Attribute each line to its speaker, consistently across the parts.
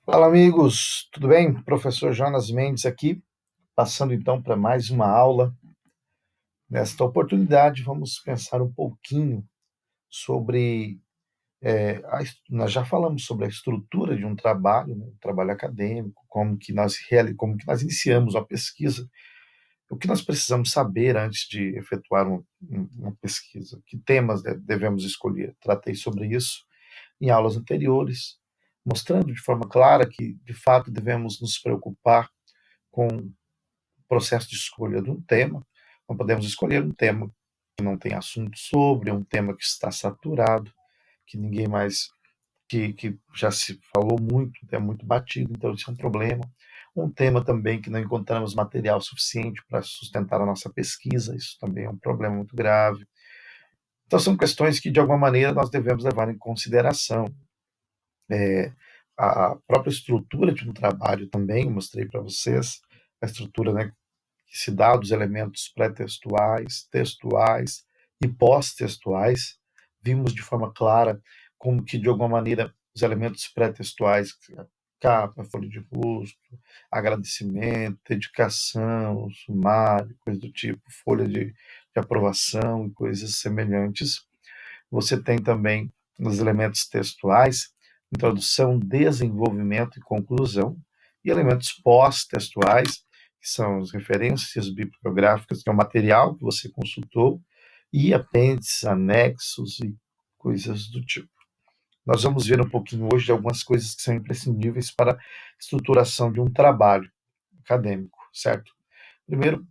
Speaker 1: Fala, amigos, tudo bem? Professor Jonas Mendes aqui, passando então para mais uma aula. Nesta oportunidade, vamos pensar um pouquinho sobre. Nós já falamos sobre a estrutura de um trabalho, né, um trabalho acadêmico, como que nós iniciamos a pesquisa, o que nós precisamos saber antes de efetuar uma pesquisa, que temas devemos escolher. Tratei sobre isso em aulas anteriores, mostrando de forma clara que, de fato, devemos nos preocupar com o processo de escolha de um tema. Não podemos escolher um tema que não tem assunto sobre, um tema que está saturado, que ninguém mais, que já se falou muito, é muito batido, então isso é um problema. Um tema também que não encontramos material suficiente para sustentar a nossa pesquisa, isso também é um problema muito grave. Então, são questões que, de alguma maneira, nós devemos levar em consideração. É, a própria estrutura de um trabalho também, mostrei para vocês, a estrutura, né, que se dá dos elementos pré-textuais, textuais e pós-textuais. Vimos de forma clara como que, de alguma maneira, os elementos pré-textuais, capa, folha de rosto, agradecimento, dedicação, sumário, coisa do tipo, folha de aprovação e coisas semelhantes. Você tem também os elementos textuais, introdução, desenvolvimento e conclusão, e elementos pós-textuais, que são as referências bibliográficas, que é o material que você consultou, e apêndices, anexos e coisas do tipo. Nós vamos ver um pouquinho hoje de algumas coisas que são imprescindíveis para a estruturação de um trabalho acadêmico, certo? Primeiro,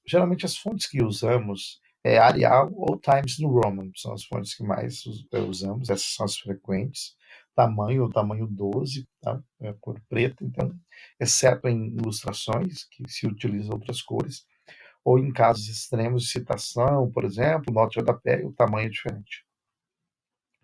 Speaker 1: geralmente as fontes que usamos é Arial ou Times New Roman, são as fontes que mais usamos, essas são as frequentes. Tamanho, o tamanho 12, tá? É a cor preta, então, exceto em ilustrações, que se utilizam outras cores, ou em casos extremos de citação, por exemplo, nota de rodapé, o tamanho é diferente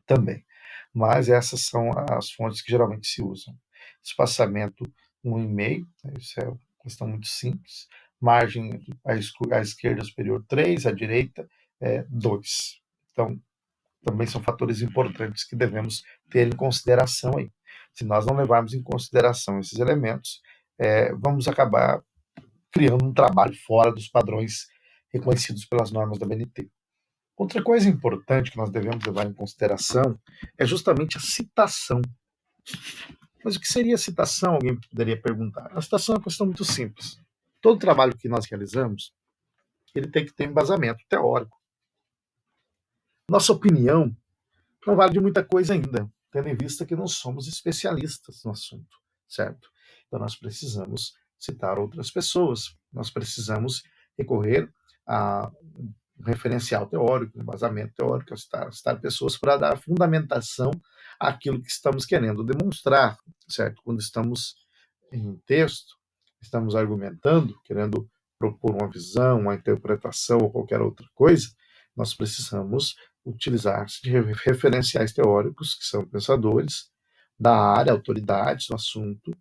Speaker 1: também. Mas essas são as fontes que geralmente se usam. Espaçamento 1,5, isso é uma questão muito simples. Margem à esquerda superior 3, à direita 2. Então, também são fatores importantes que devemos ter em consideração aí. Se nós não levarmos em consideração esses elementos, vamos acabar criando um trabalho fora dos padrões reconhecidos pelas normas da BNT. Outra coisa importante que nós devemos levar em consideração é justamente a citação. Mas o que seria citação? Alguém poderia perguntar. A citação é uma questão muito simples. Todo trabalho que nós realizamos, ele tem que ter embasamento teórico. Nossa opinião não vale de muita coisa ainda, tendo em vista que não somos especialistas no assunto, certo? Então nós precisamos citar outras pessoas, nós precisamos recorrer a um referencial teórico, um embasamento teórico, citar pessoas para dar fundamentação àquilo que estamos querendo demonstrar, certo? Quando estamos em texto, estamos argumentando, querendo propor uma visão, uma interpretação ou qualquer outra coisa, nós precisamos utilizar-se de referenciais teóricos, que são pensadores da área, autoridades no assunto,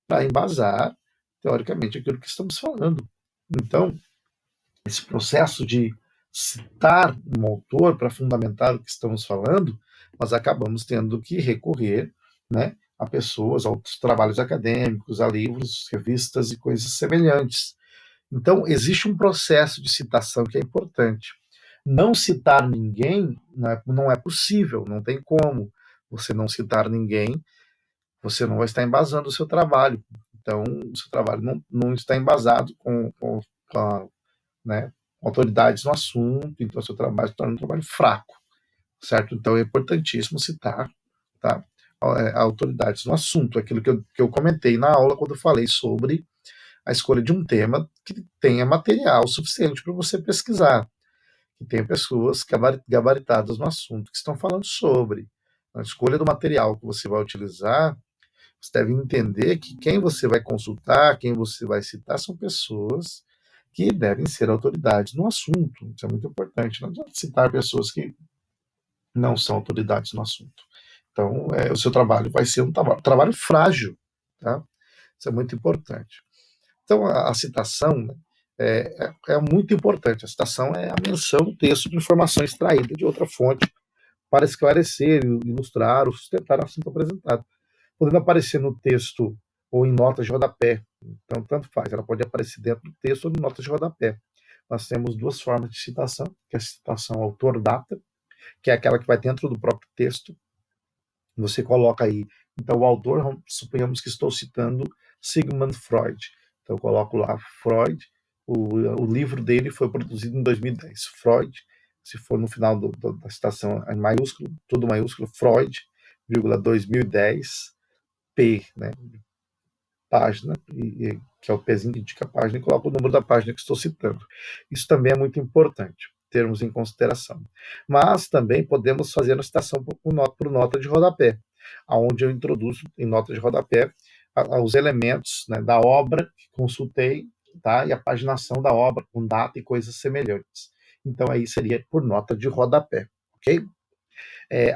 Speaker 1: para embasar teoricamente aquilo que estamos falando. Então, esse processo de citar um autor para fundamentar o que estamos falando, nós acabamos tendo que recorrer, né, a pessoas, a outros trabalhos acadêmicos, a livros, revistas e coisas semelhantes. Então, existe um processo de citação que é importante. Não citar ninguém não é possível, não tem como você não citar ninguém, você não vai estar embasando o seu trabalho. Então, o seu trabalho não está embasado com a, né, autoridades no assunto, então o seu trabalho se torna um trabalho fraco, certo? Então, é importantíssimo citar, tá, autoridades no assunto, aquilo que eu comentei na aula quando eu falei sobre a escolha de um tema que tenha material suficiente para você pesquisar, que tenha pessoas gabaritadas no assunto que estão falando sobre. A escolha do material que você vai utilizar, você deve entender que quem você vai consultar, quem você vai citar, são pessoas que devem ser autoridades no assunto. Isso é muito importante. Não adianta citar pessoas que não são autoridades no assunto. Então, o seu trabalho vai ser um trabalho frágil. Tá? Isso é muito importante. Então, a citação, né, é muito importante. A citação é a menção do texto de informação extraída de outra fonte para esclarecer, ilustrar ou sustentar o assunto apresentado. podendo aparecer no texto ou em notas de rodapé. Então, tanto faz, ela pode aparecer dentro do texto ou em notas de rodapé. Nós temos duas formas de citação, que é a citação autor-data, que é aquela que vai dentro do próprio texto. Você coloca aí, então, o autor, suponhamos que estou citando Sigmund Freud. Então, eu coloco lá Freud, o livro dele foi produzido em 2010. Freud, se for no final da citação em maiúsculo, tudo maiúsculo, Freud, 2010, P, né, página, que é o pezinho que indica a página, e coloco o número da página que estou citando. Isso também é muito importante, termos em consideração. Mas também podemos fazer a citação por nota de rodapé, onde eu introduzo em nota de rodapé os elementos, né, da obra que consultei, tá, e a paginação da obra com data e coisas semelhantes. Então aí seria por nota de rodapé, ok?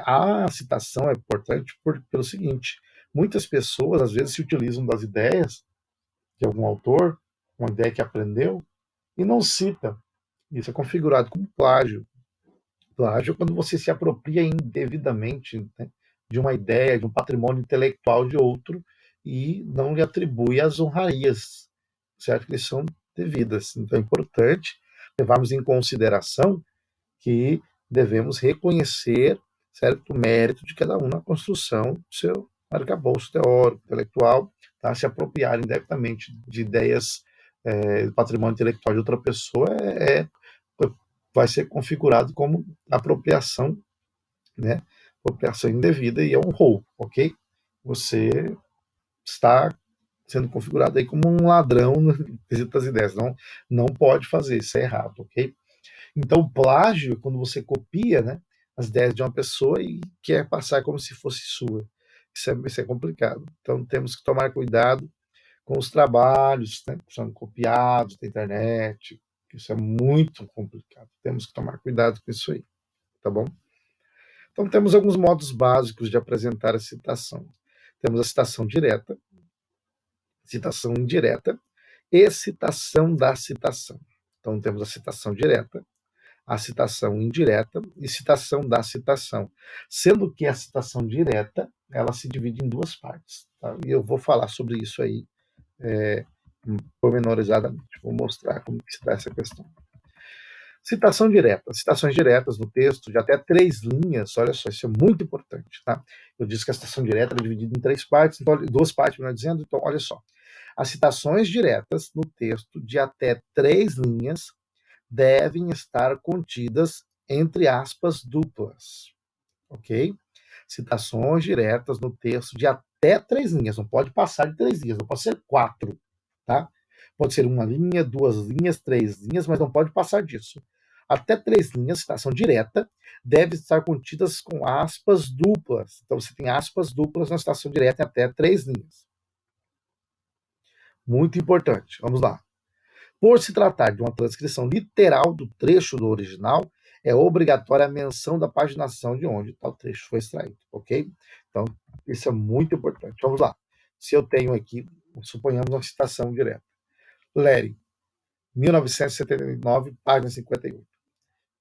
Speaker 1: A citação é importante pelo seguinte: muitas pessoas às vezes se utilizam das ideias de algum autor, uma ideia que aprendeu, e não cita. Isso é configurado como plágio. Plágio é quando você se apropria indevidamente, né, de uma ideia, de um patrimônio intelectual de outro e não lhe atribui as honrarias, certo? Que são devidas. Então é importante levarmos em consideração que devemos reconhecer, certo, o mérito de cada um na construção do seu arcabouço teórico, intelectual, tá? Se apropriar indevidamente de ideias, do patrimônio intelectual de outra pessoa vai ser configurado como apropriação, né? Apropriação indevida e é um roubo, ok? Você está sendo configurado aí como um ladrão no quesito das ideias. Não pode fazer, isso é errado, ok? Então, o plágio é quando você copia, né, as ideias de uma pessoa e quer passar como se fosse sua. Isso é complicado. Então, temos que tomar cuidado com os trabalhos, né, que são copiados da internet. Isso é muito complicado. Temos que tomar cuidado com isso aí, tá bom? Então, temos alguns modos básicos de apresentar a citação. Temos a citação direta, citação indireta e citação da citação. Então, temos a citação direta, a citação indireta e citação da citação, sendo que a citação direta ela se divide em duas partes, tá? E eu vou falar sobre isso aí pormenorizadamente, vou mostrar como que se dá essa questão. Citação direta, citações diretas no texto de até 3 linhas, olha só, isso é muito importante, tá? Eu disse que a citação direta é dividida em 3 partes, então, 2 partes, melhor dizendo, então olha só. As citações diretas no texto de até 3 linhas devem estar contidas entre aspas duplas, ok? Citações diretas no texto de até 3 linhas, não pode passar de 3 linhas, não pode ser 4, tá? Pode ser 1 linha, 2 linhas, 3 linhas, mas não pode passar disso. Até 3 linhas, citação direta, deve estar contidas com aspas duplas. Então, você tem aspas duplas na citação direta em até 3 linhas. Muito importante. Vamos lá. Por se tratar de uma transcrição literal do trecho do original, é obrigatória a menção da paginação de onde tal trecho foi extraído, ok? Então, isso é muito importante. Vamos lá. Se eu tenho aqui, suponhamos uma citação direta. Lery, 1979, página 58.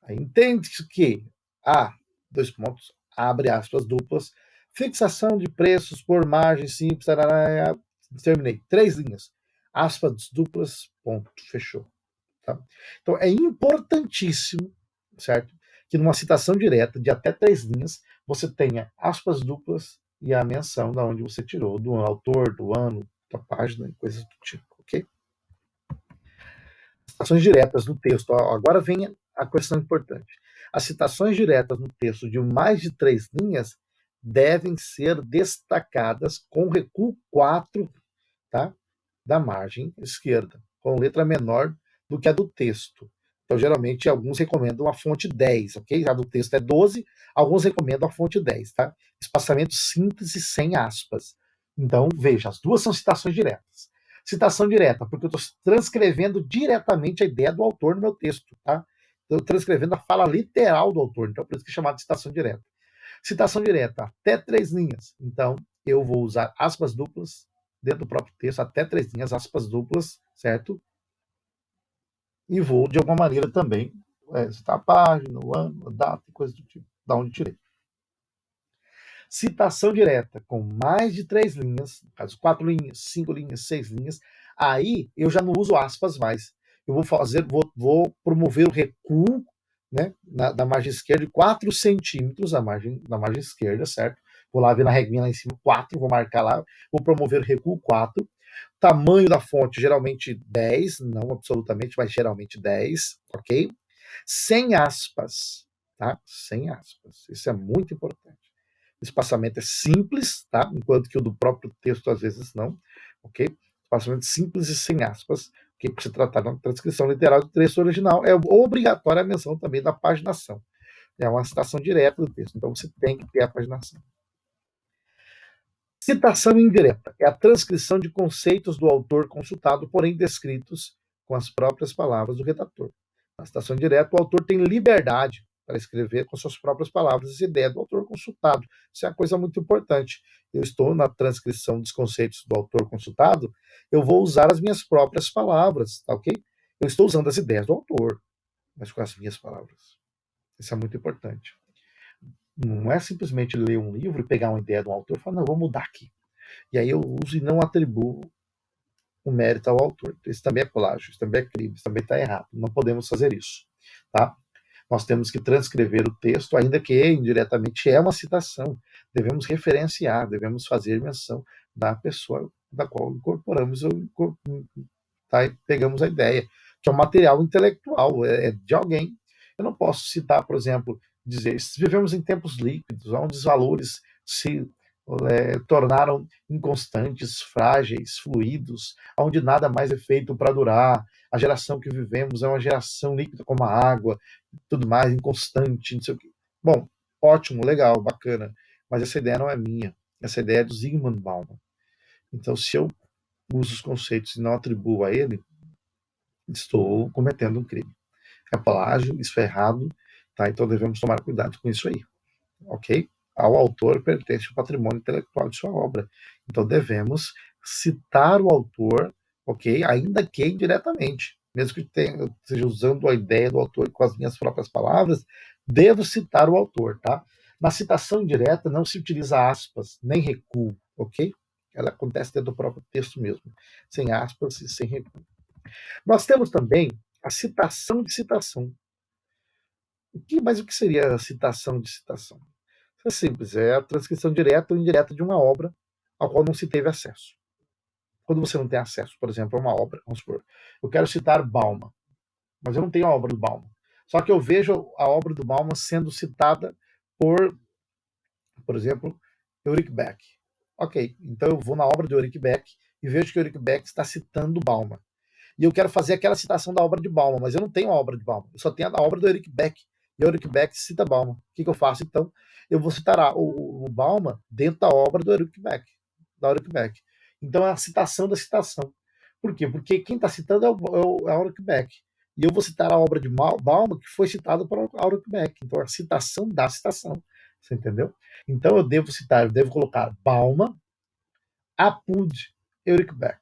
Speaker 1: Aí entende-se que a, 2 pontos, abre aspas duplas, fixação de preços por margem simples, tarará, terminei. 3 linhas. Aspas duplas, ponto, fechou. Tá? Então, é importantíssimo, certo? Que numa citação direta de até 3 linhas, você tenha aspas duplas e a menção da onde você tirou, do autor, do ano, da página, coisas do tipo, ok? Citações diretas no texto. Agora vem a questão importante. As citações diretas no texto de mais de 3 linhas devem ser destacadas com recuo 4, tá? Da margem esquerda, com letra menor do que a do texto. Então, geralmente, alguns recomendam a fonte 10, ok? A do texto é 12, alguns recomendam a fonte 10, tá? Espaçamento síntese sem aspas. Então, veja, as duas são citações diretas. Citação direta, porque eu estou transcrevendo diretamente a ideia do autor no meu texto, tá? Estou transcrevendo a fala literal do autor, então por isso que é chamado de citação direta. Citação direta, até 3 linhas. Então, eu vou usar aspas duplas dentro do próprio texto, até 3 linhas, aspas duplas, certo? E vou, de alguma maneira, também citar a página, o ano, a data e coisas do tipo, da onde tirei. Citação direta com mais de 3 linhas, no caso 4 linhas, 5 linhas, 6 linhas, aí eu já não uso aspas mais. Eu vou promover o recuo, né, da margem esquerda de 4 centímetros na margem esquerda, certo? Vou lá ver na regrinha lá em cima, 4, vou marcar lá, vou promover o recuo 4. Tamanho da fonte, geralmente 10, não absolutamente, mas geralmente 10, ok? Sem aspas, tá? Sem aspas. Isso é muito importante. O espaçamento é simples, tá? Enquanto que o do próprio texto às vezes não, ok? Espaçamento simples e sem aspas, que se tratar de uma transcrição literal do texto original, é obrigatória a menção também da paginação. É uma citação direta do texto, então você tem que ter a paginação. Citação indireta é a transcrição de conceitos do autor consultado, porém descritos com as próprias palavras do redator. Na citação direta, o autor tem liberdade para escrever com suas próprias palavras as ideias do autor consultado. Isso é uma coisa muito importante. Eu estou na transcrição dos conceitos do autor consultado, eu vou usar as minhas próprias palavras, tá ok? Eu estou usando as ideias do autor, mas com as minhas palavras. Isso é muito importante. Não é simplesmente ler um livro e pegar uma ideia do autor e falar, não, vou mudar aqui. E aí eu uso e não atribuo o mérito ao autor. Isso também é plágio, isso também é crime, isso também está errado. Não podemos fazer isso, tá? Nós temos que transcrever o texto, ainda que indiretamente é uma citação. Devemos referenciar, devemos fazer menção da pessoa da qual incorporamos, tá? E pegamos a ideia, que é um material intelectual, é de alguém. Eu não posso citar, por exemplo, dizer, vivemos em tempos líquidos, onde os valores se tornaram inconstantes, frágeis, fluidos, onde nada mais é feito para durar. A geração que vivemos é uma geração líquida como a água, tudo mais, inconstante, não sei o quê. Bom, ótimo, legal, bacana, mas essa ideia não é minha, essa ideia é do Zygmunt Bauman. Então, se eu uso os conceitos e não atribuo a ele, estou cometendo um crime. É plágio, isso é errado, tá? Então devemos tomar cuidado com isso aí, ok? Ao autor pertence o patrimônio intelectual de sua obra. Então devemos citar o autor, ok? Ainda que indiretamente. Mesmo que esteja usando a ideia do autor com as minhas próprias palavras, devo citar o autor, tá? Na citação indireta não se utiliza aspas, nem recuo, ok? Ela acontece dentro do próprio texto mesmo, sem aspas e sem recuo. Nós temos também a citação de citação. Mas o que seria a citação de citação? É simples, é a transcrição direta ou indireta de uma obra ao qual não se teve acesso. Quando você não tem acesso, por exemplo, a uma obra, vamos supor, eu quero citar Bauman, mas eu não tenho a obra do Bauman. Só que eu vejo a obra do Bauman sendo citada por exemplo, Ulrich Beck. Ok, então eu vou na obra de Ulrich Beck e vejo que Ulrich Beck está citando Bauman. E eu quero fazer aquela citação da obra de Bauman, mas eu não tenho a obra de Bauman, eu só tenho a obra do Ulrich Beck. E o Ulrich Beck cita Bauman. O que eu faço então? Eu vou citar o Bauman dentro da obra do Ulrich Beck, da Ulrich Beck. Então é a citação da citação. Por quê? Porque quem está citando é o Ulrich Beck. E eu vou citar a obra de Bauman, que foi citada por Ulrich Beck. Então é a citação da citação. Você entendeu? Então eu devo colocar Bauman, apud Ulrich Beck,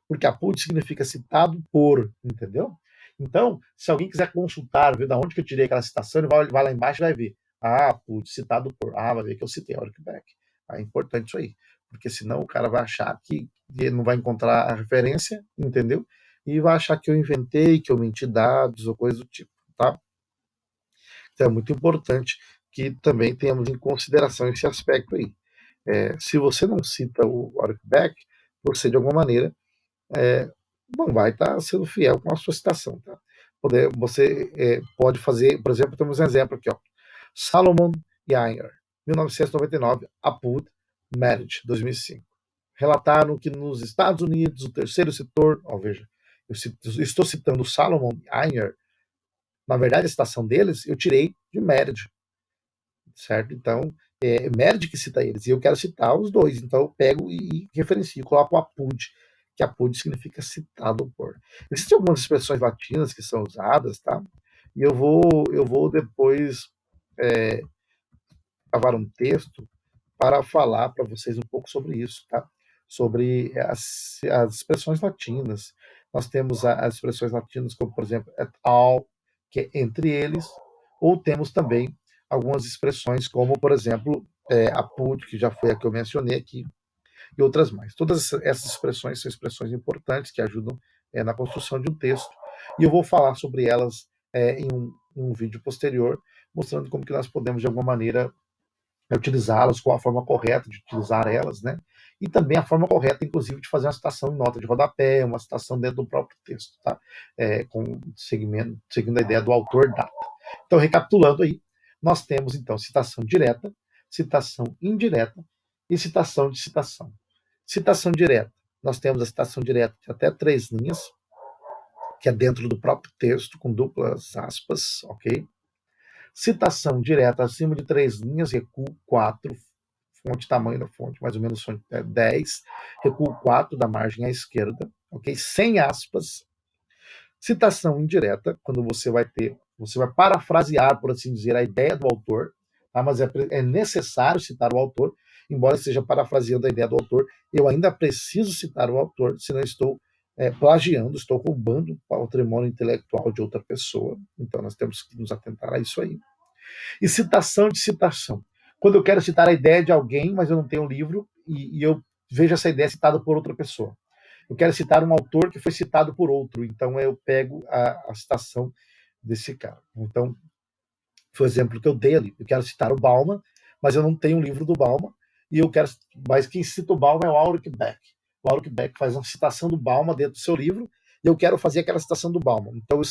Speaker 1: porque apud significa citado por, entendeu? Então, se alguém quiser consultar, ver de onde que eu tirei aquela citação, ele vai lá embaixo e vai ver. Ah, apud, citado por. Ah, vai ver que eu citei Ulrich Beck. É importante isso aí, porque senão o cara vai achar que ele não vai encontrar a referência, entendeu? E vai achar que eu inventei, que eu menti dados ou coisa do tipo, tá? Então é muito importante que também tenhamos em consideração esse aspecto aí. Se você não cita o Ulrich Beck, você de alguma maneira não vai estar sendo fiel com a sua citação. Tá? Você pode fazer, por exemplo, temos um exemplo aqui, ó, Salomon Yanger, 1999, Apud, Marriage, 2005. Relataram que nos Estados Unidos, o terceiro setor, veja, estou citando Salomon Yanger, na verdade a citação deles eu tirei de Marriage, certo? Então, Merd que cita eles, e eu quero citar os dois, então eu pego e referencio, coloco o apud, que apud significa citado por. Existem algumas expressões latinas que são usadas, tá? E eu vou depois gravar um texto para falar para vocês um pouco sobre isso, tá? Sobre as expressões latinas. Nós temos as expressões latinas como, por exemplo, et al, que é entre eles, ou temos também algumas expressões como, por exemplo, a put, que já foi a que eu mencionei aqui, e outras mais. Todas essas expressões são expressões importantes que ajudam na construção de um texto, e eu vou falar sobre elas em um vídeo posterior, mostrando como que nós podemos, de alguma maneira, utilizá-las, qual a forma correta de utilizar elas, né? E também a forma correta, inclusive, de fazer uma citação em nota de rodapé, uma citação dentro do próprio texto, tá? Seguindo a ideia do autor-data. Então, recapitulando aí, nós temos, então, citação direta, citação indireta e citação de citação. Citação direta. Nós temos a citação direta de até 3 linhas, que é dentro do próprio texto, com duplas aspas, ok? Citação direta acima de 3 linhas, recuo 4, fonte, tamanho da fonte, mais ou menos 10, recuo 4 da margem à esquerda, ok? Sem aspas. Citação indireta, quando você vai parafrasear, por assim dizer, a ideia do autor, tá? Mas é necessário citar o autor, embora esteja parafraseando a ideia do autor, eu ainda preciso citar o autor, senão estou plagiando, estou roubando o patrimônio intelectual de outra pessoa. Então nós temos que nos atentar a isso aí. E citação de citação. Quando eu quero citar a ideia de alguém, mas eu não tenho um livro, e eu vejo essa ideia citada por outra pessoa. Eu quero citar um autor que foi citado por outro, então eu pego a citação desse cara. Então, foi o exemplo que eu dei ali. Eu quero citar o Bauman, mas eu não tenho um livro do Bauman, mas quem cita o Bauman é o Ulrich Beck. O Ulrich Beck faz uma citação do Bauman dentro do seu livro, e eu quero fazer aquela citação do Bauman. Então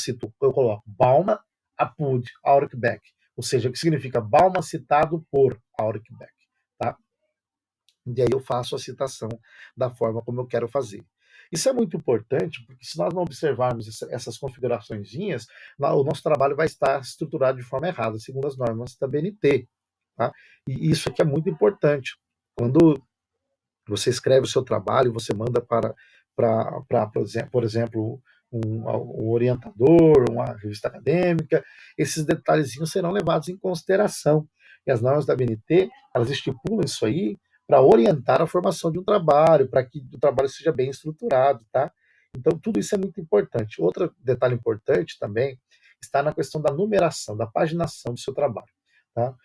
Speaker 1: eu coloco Bauman, Apud, Ulrich Beck. Ou seja, o que significa Bauman citado por Ulrich Beck. Tá? E aí eu faço a citação da forma como eu quero fazer. Isso é muito importante, porque se nós não observarmos essas configuraçõezinhas, o nosso trabalho vai estar estruturado de forma errada, segundo as normas da BNT. Tá? E isso aqui é muito importante. Quando você escreve o seu trabalho, você manda por exemplo, um orientador, uma revista acadêmica, esses detalhezinhos serão levados em consideração. E as normas da BNT, elas estipulam isso aí para orientar a formação de um trabalho, para que o trabalho seja bem estruturado, tá? Então, tudo isso é muito importante. Outro detalhe importante também está na questão da numeração, da paginação do seu trabalho, tá?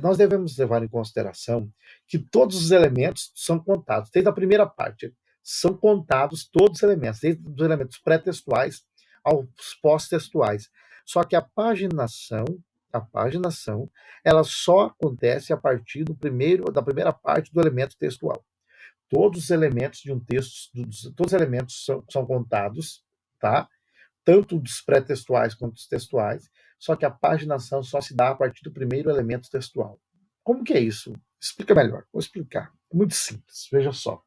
Speaker 1: Nós devemos levar em consideração que todos os elementos são contados, desde a primeira parte, são contados todos os elementos, desde os elementos pré-textuais aos pós-textuais. Só que a paginação, ela só acontece a partir da primeira parte do elemento textual. Todos os elementos de um texto, todos os elementos são contados, tá? Tanto dos pré-textuais quanto dos textuais, só que a paginação só se dá a partir do primeiro elemento textual. Como que é isso? Explica melhor. Vou explicar. É muito simples. Veja só.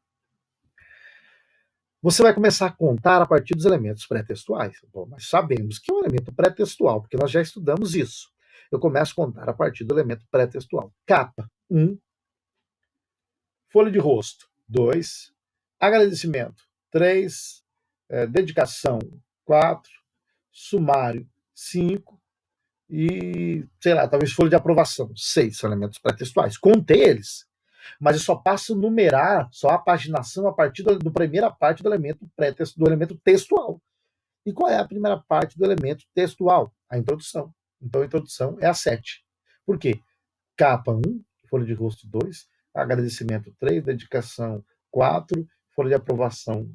Speaker 1: Você vai começar a contar a partir dos elementos pré-textuais. Bom, nós sabemos que é um elemento pré-textual, porque nós já estudamos isso. Eu começo a contar a partir do elemento pré-textual. Capa, 1. Folha de rosto, 2. Agradecimento, 3. Dedicação, 4. Sumário, 5. E, sei lá, talvez folha de aprovação, 6 são elementos pré-textuais. Contei eles, mas eu só passo a numerar só a paginação a partir da primeira parte do elemento do elemento textual. E qual é a primeira parte do elemento textual? A introdução. Então a introdução é a 7. Por quê? Capa 1, folha de rosto 2, agradecimento 3, dedicação 4, folha de aprovação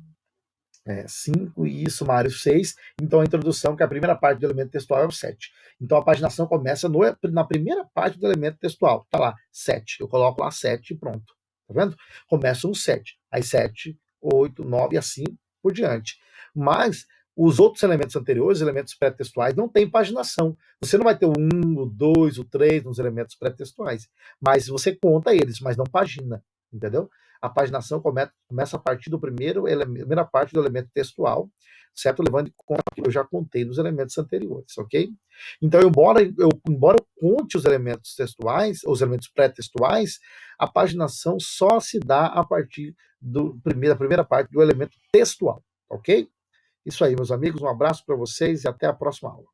Speaker 1: 5 e sumário 6. Então a introdução, que é a primeira parte do elemento textual, é o 7. Então a paginação começa na primeira parte do elemento textual. Tá lá, 7. Eu coloco lá 7 e pronto. Tá vendo? Começa um 7. Aí 7, 8, 9 e assim por diante. Mas os outros elementos anteriores, elementos pré-textuais, não tem paginação. Você não vai ter o 1, o 2, o 3 nos elementos pré-textuais. Mas você conta eles, mas não pagina. Entendeu? A paginação começa a partir da primeira parte do elemento textual, certo? Levando em conta que eu já contei nos elementos anteriores, ok? Então, embora eu conte os elementos textuais, os elementos pré-textuais, a paginação só se dá a partir da primeira parte do elemento textual, ok? Isso aí, meus amigos, um abraço para vocês e até a próxima aula.